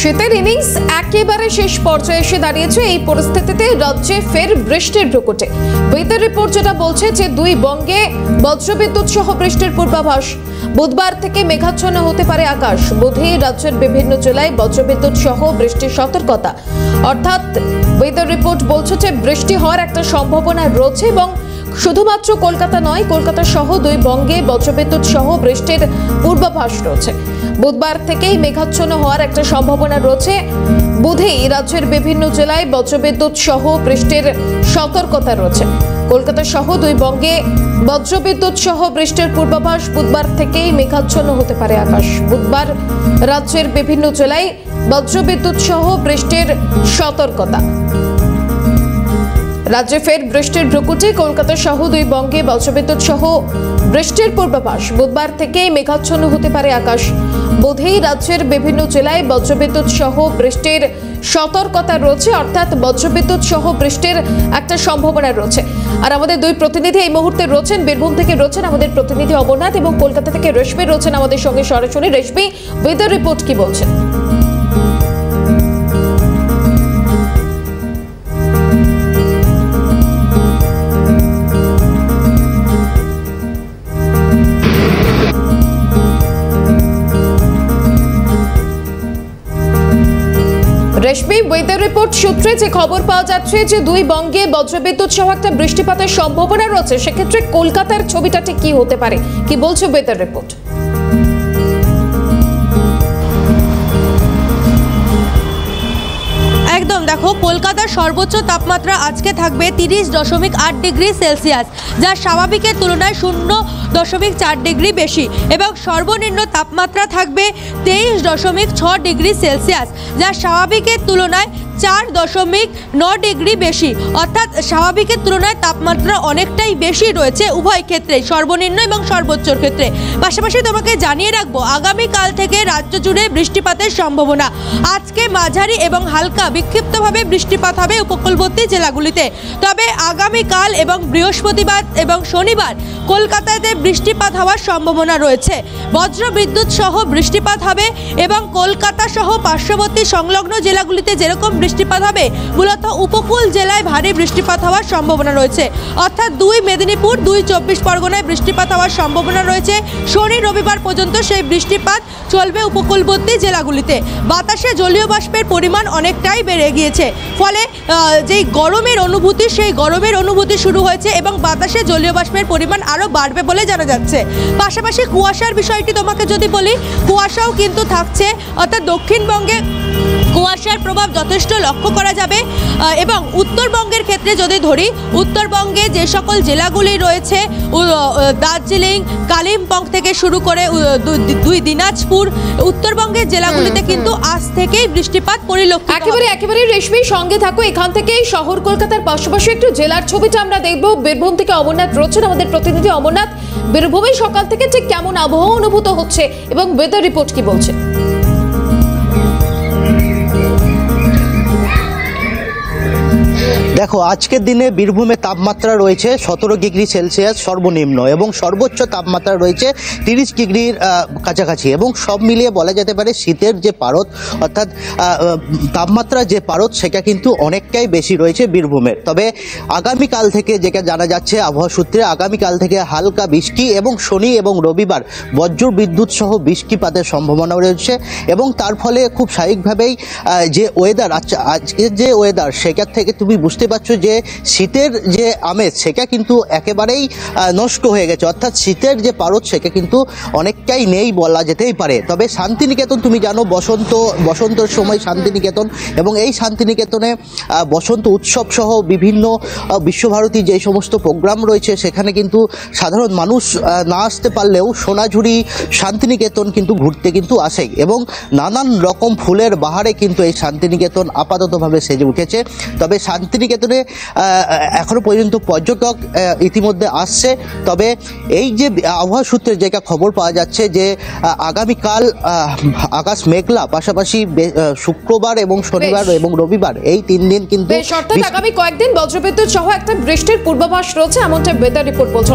শীতের ইনিংস একেবারে শেষ পর্যায়ে এসে দাঁড়িয়েছে। এই পরিস্থিতিতে রাজ্যে ফের বৃষ্টির প্রকোপে ওয়েদার রিপোর্ট যেটা বলছে যে দুই বঙ্গে বজ্রবিদ্যুৎ সহ বৃষ্টির পূর্বাভাস। বুধবার থেকে মেঘাচ্ছন্ন হতে পারে আকাশ। বুধে রাজ্যের বিভিন্ন জেলায় বজ্রবিদ্যুৎ সহ বৃষ্টির সতর্কতা। অর্থাৎ ওয়েদার রিপোর্ট বলছে যে বৃষ্টি হওয়ার একটা সম্ভাবনা রয়েছে এবং শুধুমাত্র কলকাতা নয়, কলকাতা সহ দুই বঙ্গে বজ্রবিদ্যুৎ সহ বৃষ্টির পূর্বাভাস রয়েছে। বুধবার থেকেই মেঘাচ্ছন্ন হওয়ার একটা সম্ভাবনা রয়েছে। বুধেই রাজ্যের বিভিন্ন জেলায় বজ্রবিদ্যুৎ সহ বৃষ্টির সতর্কতা রয়েছে। কলকাতা সহ দুই বঙ্গে বজ্রবিদ্যুৎ সহ বৃষ্টির পূর্বাভাস। বুধবার থেকেই মেঘাচ্ছন্ন হতে পারে আকাশ। বুধবার রাজ্যের বিভিন্ন জেলায় বজ্রবিদ্যুৎ সহ বৃষ্টির সতর্কতা। রাজ্যে ফের বৃষ্টির প্রকোপে কলকাতা সহ দুই বঙ্গে বজ্রবিদ্যুৎ সহ বৃষ্টির পূর্বাভাস। বুধবার থেকেই মেঘাচ্ছন্ন হতে পারে আকাশ। বুধেই রাজ্যের বিভিন্ন জেলায় বজ্রবিদ্যুৎ সহ বৃষ্টির সতর্কতা রয়েছে, অর্থাৎ বজ্রবিদ্যুৎ সহ বৃষ্টির একটা সম্ভাবনা রয়েছে। আর আমাদের দুই প্রতিনিধি এই মুহূর্তে রয়েছেন, বীরভূম থেকে রয়েছেন আমাদের প্রতিনিধি অমরনাথ এবং কলকাতা থেকে রেশমি রয়েছেন আমাদের সঙ্গে সরাসরি। রেশমি, ওয়েদার রিপোর্ট কি বলছেন? রেশমি, ওয়েদার রিপোর্ট সূত্রে যে খবর পাওয়া যাচ্ছে যে দুই বঙ্গে বজ্রবিদ্যুৎ সহ একটা বৃষ্টিপাতের সম্ভাবনা রয়েছে, সেক্ষেত্রে কলকাতার ছবিটা ঠিক কি হতে পারে, কি বলছে ওয়েদার রিপোর্ট? একদম, দেখো, কলকাতার সর্বোচ্চ তাপমাত্রা আজকে থাকবে 30.8 ডিগ্রি সেলসিয়াস, যা স্বাভাবিকের তুলনায় 0.4 ডিগ্রি বেশি, এবং সর্বনিম্ন তাপমাত্রা থাকবে 23.6 ডিগ্রি সেলসিয়াস, যা স্বাভাবিকের তুলনায় 4.9 ডিগ্রি বেশি। অর্থাৎ স্বাভাবিকের তুলনায় তাপমাত্রা অনেকটাই বেশি রয়েছে উভয় ক্ষেত্রেই, সর্বনিম্ন এবং সর্বোচ্চর ক্ষেত্রে। পাশাপাশি তোমাকে জানিয়ে রাখবো, আগামীকাল থেকে রাজ্য জুড়ে বৃষ্টিপাতের সম্ভাবনা। আজকে মাঝারি এবং হালকা বিক্ষিপ্তভাবে বৃষ্টিপাত হবে উপকূলবর্তী জেলাগুলিতে। তবে আগামীকাল এবং বৃহস্পতিবার এবং শনিবার কলকাতাতে বৃষ্টিপাত হওয়ার সম্ভাবনা রয়েছে। বজ্রবিদ্যুৎ সহ বৃষ্টিপাত হবে এবং কলকাতা সহ পার্শ্ববর্তী সংলগ্ন জেলাগুলিতে যেরকম বৃষ্টিপাত হবে, মূলত উপকূল জেলায় ভারী বৃষ্টিপাত হওয়ার সম্ভাবনা রয়েছে। অর্থাৎ দুই মেদিনীপুর, দুই 24 পরগনায় বৃষ্টিপাত হওয়ার সম্ভাবনা রয়েছে। শনি রবিবার পর্যন্ত সেই বৃষ্টিপাত চলবে উপকূলবর্তী জেলাগুলিতে। বাতাসে জলীয় বাষ্পের পরিমাণ অনেকটাই বেড়ে গিয়েছে, ফলে যেই গরমের অনুভূতি, সেই গরমের অনুভূতি শুরু হয়েছে এবং বাতাসে জলীয় বাষ্পের পরিমাণ আরও বাড়বে বলে জানা যাচ্ছে। পাশাপাশি কুয়াশার বিষয়টি তোমাকে যদি বলি, কুয়াশাও কিন্তু থাকছে। অর্থাৎ দক্ষিণবঙ্গে কুয়াশার প্রভাব যথেষ্ট লক্ষ্য করা যাবে। এবং উত্তরবঙ্গের ক্ষেত্রে যদি ধরি, উত্তরবঙ্গে যে সকল জেলাগুলি রয়েছে, দার্জিলিং, কালিম্পং থেকে শুরু করে দুই দিনাজপুর, উত্তরবঙ্গের জেলাগুলিতে কিন্তু আজ থেকেই বৃষ্টিপাত পরিলক্ষিত। একেবারে রেশমি, সঙ্গে থাকো। এখান থেকে শহর কলকাতার পাশাপাশি একটু জেলার ছবিটা আমরা দেখবো। বীরভূম থেকে অমরনাথ রয়েছেন আমাদের প্রতিনিধি। অমরনাথ, বীরভূমে সকাল থেকে ঠিক কেমন আবহাওয়া অনুভূত হচ্ছে এবং ওয়েদার রিপোর্ট কি বলছে? দেখো, আজকের দিনে বীরভূমে তাপমাত্রা রয়েছে 17 ডিগ্রি সেলসিয়াস সর্বনিম্ন এবং সর্বোচ্চ তাপমাত্রা রয়েছে 30 ডিগ্রির কাছাকাছি। এবং সব মিলিয়ে বলা যেতে পারে শীতের যে পারদ, অর্থাৎ তাপমাত্রা যে পারদ, সেটা কিন্তু অনেকটাই বেশি রয়েছে বীরভূমের। তবে আগামীকাল থেকে যেটা জানা যাচ্ছে আবহাওয়া সূত্রে, আগামীকাল থেকে হালকা বৃষ্টি এবং শনি এবং রবিবার বজ্র বিদ্যুৎ সহ বৃষ্টিপাতের সম্ভাবনা রয়েছে। এবং তার ফলে খুব স্বাভাবিকভাবেই যে ওয়েদার, আজকের যে ওয়েদার, সেটার থেকে তুমি বুঝতে পারছো যে শীতের যে আমেজ, সেটা কিন্তু একেবারেই নষ্ট হয়ে গেছে। অর্থাৎ শীতের যে পারদ, সেটা কিন্তু অনেকটাই নেই বলা যেতেই পারে। তবে শান্তিনিকেতন, তুমি জানো, বসন্তের সময় শান্তিনিকেতন, এবং এই শান্তিনিকেতনে বসন্ত উৎসব সহ বিভিন্ন বিশ্বভারতী যে সমস্ত প্রোগ্রাম রয়েছে, সেখানে কিন্তু সাধারণ মানুষ না আসতে পারলেও সোনাঝুরি শান্তিনিকেতন কিন্তু ঘুরতে কিন্তু আসেই। এবং নানান রকম ফুলের বাহারে কিন্তু এই শান্তিনিকেতন আপাততভাবে সেজে উঠেছে। তবে শান্তিনিকেতনে এখনো পর্যন্ত পর্যটক ইতিমধ্যে আসছে। তবে এই যে আবহাওয়া সূত্রে যেটা খবর পাওয়া যাচ্ছে যে আগামীকাল আকাশ মেঘলা, পাশাপাশি শুক্রবার এবং শনিবার এবং রবিবার এই 3 দিন কিন্তু আগামী কয়েকদিন বজ্রবিদ্যুৎ সহ একটা বৃষ্টির পূর্বাভাস রয়েছে, এমনটা ওয়েদার রিপোর্ট বলছে।